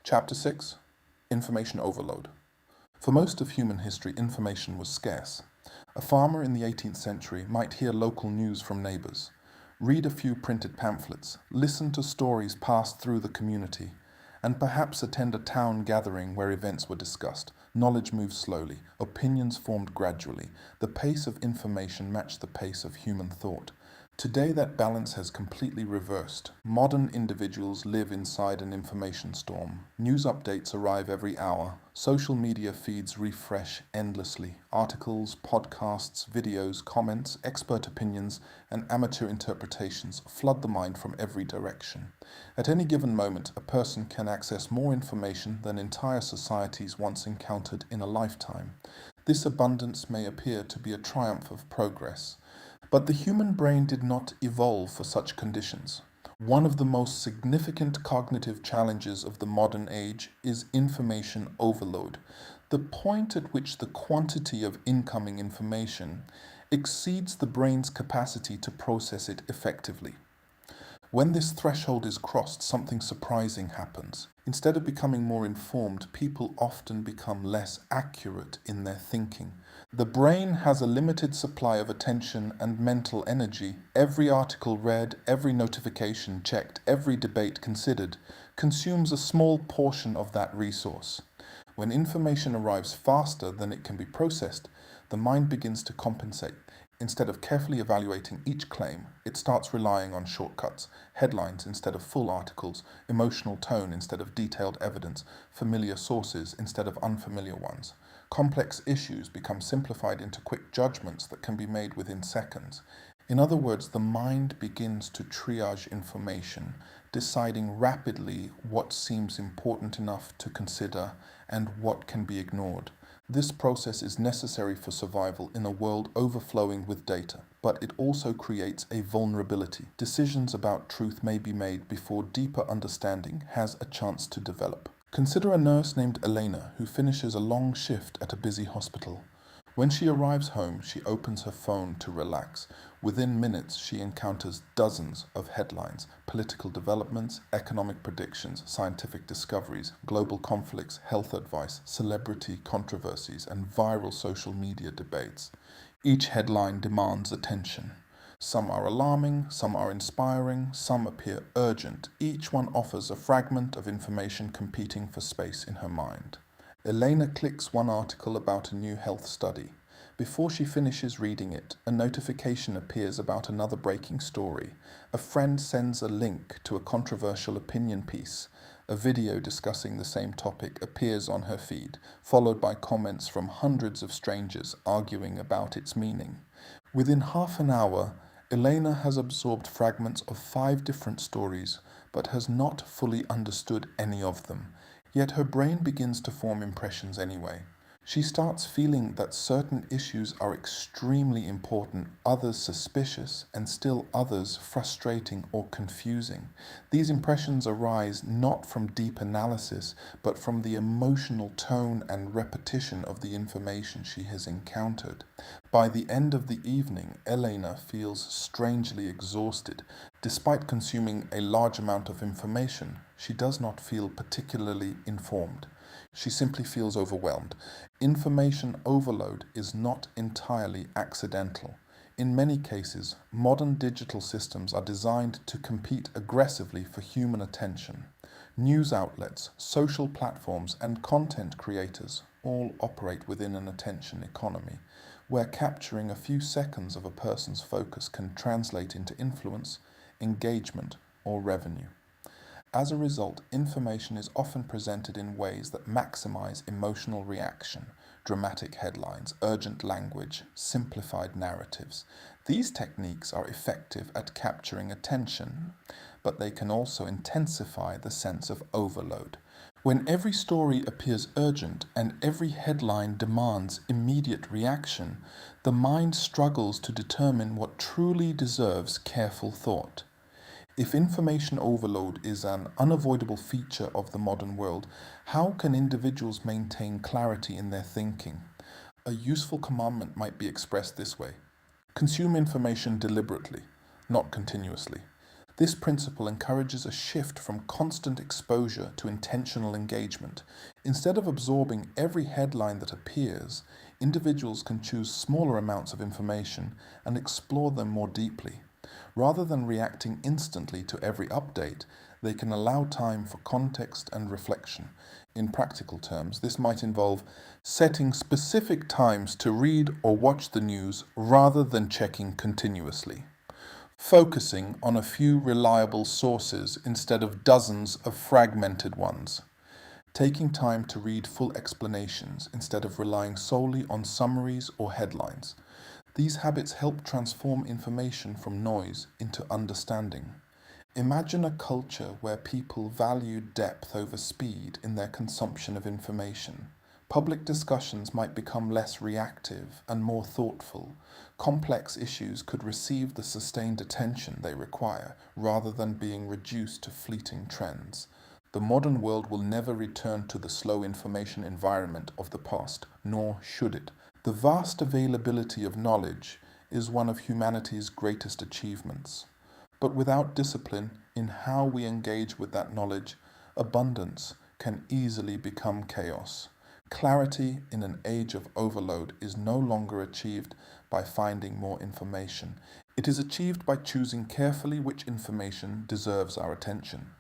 Chapter 6: Information Overload. For most of human history, information was scarce. A farmer in the 18th century might hear local news from neighbors, read a few printed pamphlets, listen to stories passed through the community, and perhaps attend a town gathering where events were discussed. Knowledge moved slowly, opinions formed gradually. The pace of information matched the pace of human thought. Today that balance has completely reversed. Modern individuals live inside an information storm. News updates arrive every hour. Social media feeds refresh endlessly. Articles, podcasts, videos, comments, expert opinions, and amateur interpretations flood the mind from every direction. At any given moment, a person can access more information than entire societies once encountered in a lifetime. This abundance may appear to be a triumph of progress. But the human brain did not evolve for such conditions. One of the most significant cognitive challenges of the modern age is information overload, the point at which the quantity of incoming information exceeds the brain's capacity to process it effectively. When this threshold is crossed, something surprising happens. Instead of becoming more informed, people often become less accurate in their thinking. The brain has a limited supply of attention and mental energy. Every article read, every notification checked, every debate considered consumes a small portion of that resource. When information arrives faster than it can be processed, the mind begins to compensate. Instead of carefully evaluating each claim, it starts relying on shortcuts, headlines instead of full articles, emotional tone instead of detailed evidence, familiar sources instead of unfamiliar ones. Complex issues become simplified into quick judgments that can be made within seconds. In other words, the mind begins to triage information, deciding rapidly what seems important enough to consider and what can be ignored. This process is necessary for survival in a world overflowing with data, but it also creates a vulnerability. Decisions about truth may be made before deeper understanding has a chance to develop. Consider a nurse named Elena who finishes a long shift at a busy hospital. When she arrives home, she opens her phone to relax. Within minutes, she encounters dozens of headlines, political developments, economic predictions, scientific discoveries, global conflicts, health advice, celebrity controversies, and viral social media debates. Each headline demands attention. Some are alarming, some are inspiring, some appear urgent. Each one offers a fragment of information competing for space in her mind. Elena clicks one article about a new health study. Before she finishes reading it, a notification appears about another breaking story. A friend sends a link to a controversial opinion piece. A video discussing the same topic appears on her feed, followed by comments from hundreds of strangers arguing about its meaning. Within half an hour, Elena has absorbed fragments of 5 different stories, but has not fully understood any of them. Yet her brain begins to form impressions anyway. She starts feeling that certain issues are extremely important, others suspicious, and still others frustrating or confusing. These impressions arise not from deep analysis, but from the emotional tone and repetition of the information she has encountered. By the end of the evening, Elena feels strangely exhausted. Despite consuming a large amount of information, she does not feel particularly informed. She simply feels overwhelmed. Information overload is not entirely accidental. In many cases, modern digital systems are designed to compete aggressively for human attention. News outlets, social platforms, and content creators all operate within an attention economy, where capturing a few seconds of a person's focus can translate into influence, engagement, or revenue. As a result, information is often presented in ways that maximize emotional reaction, dramatic headlines, urgent language, simplified narratives. These techniques are effective at capturing attention, but they can also intensify the sense of overload. When every story appears urgent and every headline demands immediate reaction, the mind struggles to determine what truly deserves careful thought. If information overload is an unavoidable feature of the modern world, how can individuals maintain clarity in their thinking? A useful commandment might be expressed this way: consume information deliberately, not continuously. This principle encourages a shift from constant exposure to intentional engagement. Instead of absorbing every headline that appears, individuals can choose smaller amounts of information and explore them more deeply. Rather than reacting instantly to every update, they can allow time for context and reflection. In practical terms, this might involve setting specific times to read or watch the news rather than checking continuously. Focusing on a few reliable sources instead of dozens of fragmented ones. Taking time to read full explanations instead of relying solely on summaries or headlines. These habits help transform information from noise into understanding. Imagine a culture where people value depth over speed in their consumption of information. Public discussions might become less reactive and more thoughtful. Complex issues could receive the sustained attention they require rather than being reduced to fleeting trends. The modern world will never return to the slow information environment of the past, nor should it. The vast availability of knowledge is one of humanity's greatest achievements. But without discipline in how we engage with that knowledge, abundance can easily become chaos. Clarity in an age of overload is no longer achieved by finding more information. It is achieved by choosing carefully which information deserves our attention.